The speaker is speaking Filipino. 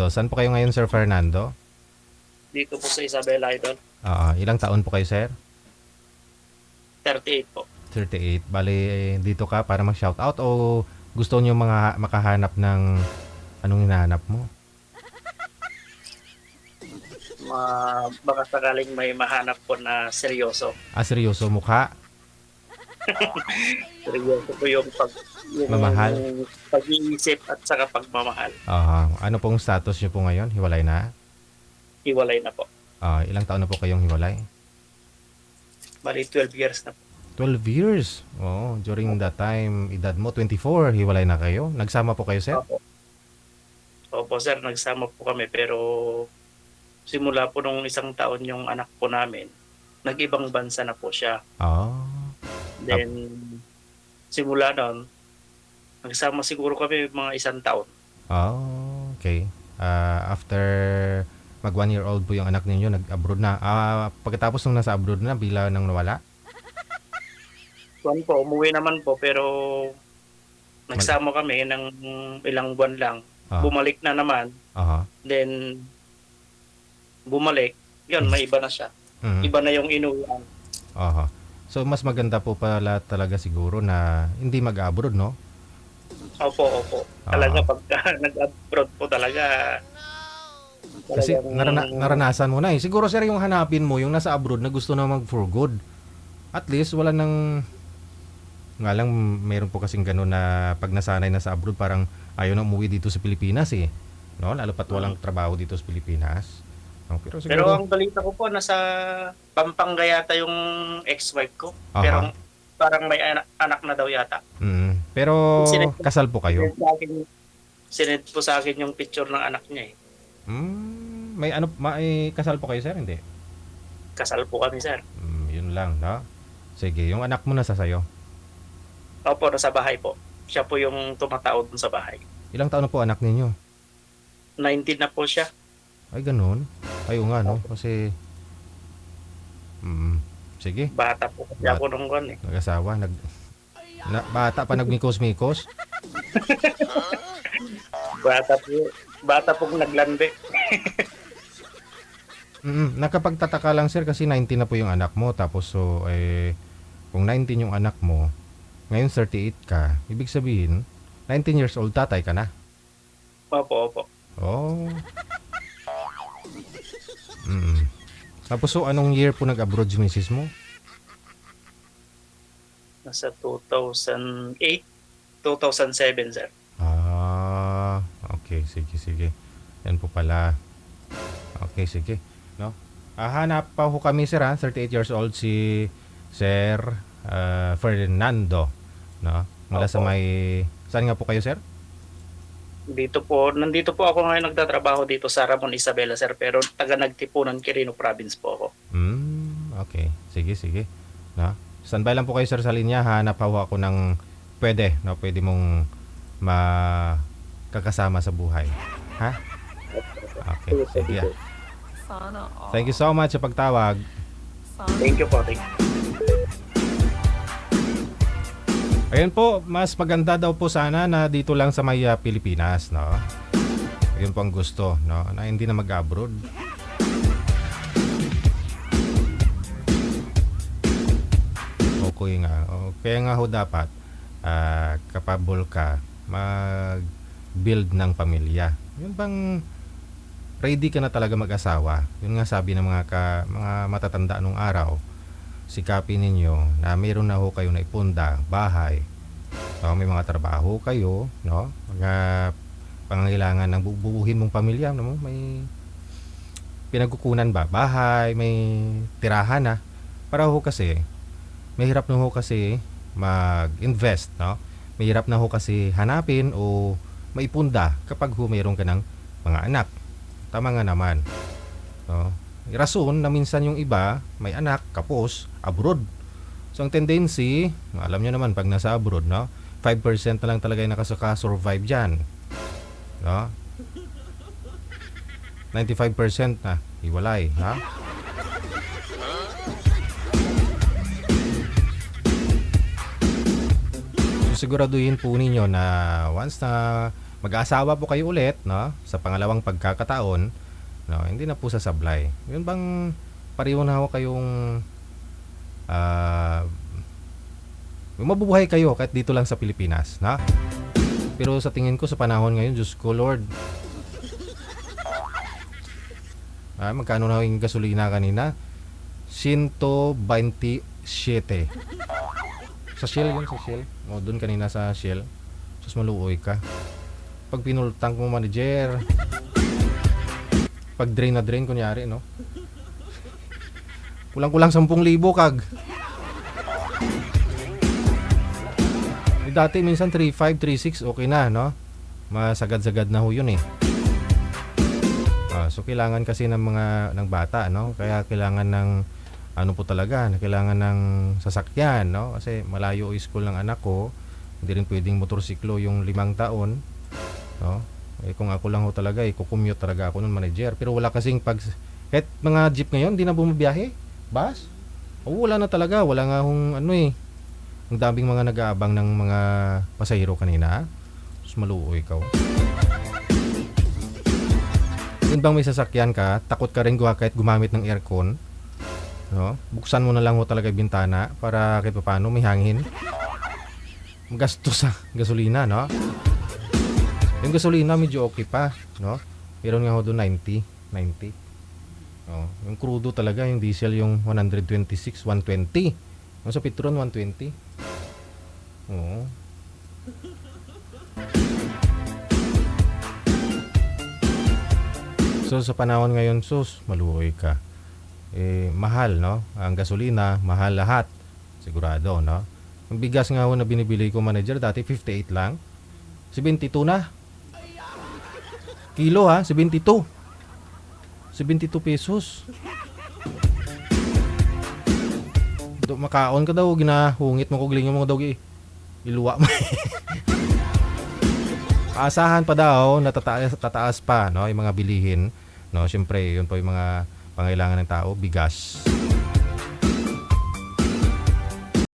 Fernando. Saan po kayo ngayon, Sir Fernando? Dito po sa Isabela Idol. Ilang taon po kayo, sir? 38 po. 38. Bali, dito ka para mag-shoutout o gusto niyo mga makahanap ng anong hinahanap mo? Baka sakaling may mahanap po na seryoso. Seryoso mukha? Seryoso po yung Mamahal? pag-iisip at saka pagmamahal. Ano pong status niyo po ngayon? Hiwalay na? Hiwalay na po. Ilang taon na po kayong hiwalay? Bali 12 years na po. 12 years. During that time, edad mo 24, hiwalay na kayo. Nagsama po kayo, sir? Opo sir, nagsama po kami pero simula po nung isang taon yung anak po namin, nag-ibang bansa na po siya. Then, simula nun, nagsama siguro kami mga isang taon. Okay. After mag 1 year old po yung anak ninyo, nag-abroad na. Pagkatapos nung nasa abroad na, bigla nang nawala? Umuwi naman po pero nagsama kami ng ilang buwan lang. Bumalik na naman. Then, bumalik. Yun, may iba na siya. Iba na yung inuwian. So, mas maganda po pala talaga siguro na hindi mag-abroad, no? Opo. Talaga pagka nag-abroad po talaga. Kasi naranasan mo na eh. Siguro sir yung hanapin mo, yung nasa abroad na gusto na mag for good. At least wala nang nga lang meron po kasing gano'n na pag nasanay na sa abroad parang ayaw na umuwi dito sa Pilipinas eh. No? Lalo pat walang trabaho dito sa Pilipinas. Pero ang balita ko po nasa Pampanga yata yung ex-wife ko. Pero parang may anak na daw yata. Pero kasal po kayo? Sinend po sa akin yung picture ng anak niya eh. May kasal po kayo, sir? Hindi? Kasal po kami, sir. Yun lang, no? Sige, yung anak mo nasa sayo? Opo, nasa bahay po. Siya po yung tumatao dun sa bahay. Ilang taon na po anak ninyo? 19 na po siya. Ay, ganun? Ay, nga, no? Kasi sige. Bata po kasi ako nung eh. Nag-asawa, bata pa nagmikos-mikos? Bata po naglande. Nakapagtataka lang sir kasi 19 na po yung anak mo tapos kung 19 yung anak mo ngayon 38 ka, ibig sabihin 19 years old tatay ka na? Opo. Tapos anong year po nag-abroad si misis mo? Nasa 2008, 2007 sir. Okay, sige. Yan po pala. Okay, sige. No? Hanap pa ho kami sir 38 years old si Sir Fernando. No? Mula sa saan nga po kayo sir? Nandito po ako ngayon nagtatrabaho dito sa Ramon Isabela sir pero taga Nagtipunan, Quirino Province po ako. Okay, sige. No? Standby lang po kayo sir sa linya, hanap po ako ng pwede mong makakasama sa buhay. Ha? Okay, sige. Thank you so much sa pagtawag. Thank you po. Ayun po, mas maganda daw po sana na dito lang sa Pilipinas, no? Ayun po ang gusto, no? Na hindi na mag-abroad. Okay nga. Kaya nga ho dapat capable ka mag-build ng pamilya. Yun bang ready ka na talaga mag-asawa? Yun nga sabi ng mga matatanda nung araw, sikapin ninyo na mayroon na ho kayo na ipunda, bahay. May mga trabaho kayo, no? Mga pangangailangan ng bubuhin mong pamilya, no? May pinagkukunan ba? Bahay, may tirahan na. Para ho kasi, mahirap na ho kasi mag-invest, no? Mahirap na ho kasi hanapin o maipunda kapag ho mayroon ka ng mga anak. Tama nga naman. No? Rason na minsan yung iba may anak kapos abroad. So ang tendency, alam nyo naman pag nasa abroad, no? 5% na lang talaga yung nakasaka-survive dyan. No? 95% na hiwalay, ha? So siguraduhin po ninyo na once na mag-aasawa po kayo ulit, no? Sa pangalawang pagkakataon, no? Hindi na po sa sablay. Yun bang pareho na ho kayong mabubuhay kayo kahit dito lang sa Pilipinas, na? Pero sa tingin ko sa panahon ngayon, Diyos ko Lord, magkano na yung gasolina kanina? 127. Sa Shell yun, sa Shell. O, doon kanina sa Shell. Sus, maluoy ka. Pag pinultang mo, manager. Pag drain na drain, kunyari, no? Kulang-kulang 10,000 kag. Dati minsan 3.5, 3.6 okay na, no? Masagad-sagad na ho yun eh. So kailangan kasi ng bata, no? Kaya kailangan ng ano po talaga, kailangan ng sasakyan, no? Kasi malayo yung school ng anak ko. Hindi rin pwedeng motorsiklo yung 5 taon, no? Eh kung ako lang ho talaga, kukumute talaga ako ng manager. Pero wala kasing kahit mga jeep ngayon, hindi na bumabiyahe. Bus? Wala na talaga, wala nga hong ano eh. Ang daming mga nag-aabang ng mga pasahero kanina. Mas maluoy ikaw. Yun bang may sasakyan ka, takot ka rin kahit gumamit ng aircon, no? Buksan mo na lang ho talaga yung bintana para kahit paano may hangin. Gastos sa gasolina, no? Yung gasolina medyo okay pa, no? Meron nga ho doon 90. Yung crudo talaga, yung diesel yung 126, 120. Yung sa Petron 120. Oo. So sa panahon ngayon, sus, maluoy ka. Mahal, no? Ang gasolina, mahal lahat. Sigurado, no? Ang bigas nga ho na binibili ko, manager, dati 58 lang. 72 na. Kilo ha, 72. 72 pesos. Makaon ka daw, ginahungit mo kugling mo daw iluwa mo. Aasahan pa daw na tataas pa, no, yung mga bilihin, no. Siyempre, yun po yung mga pangailangan ng tao, bigas.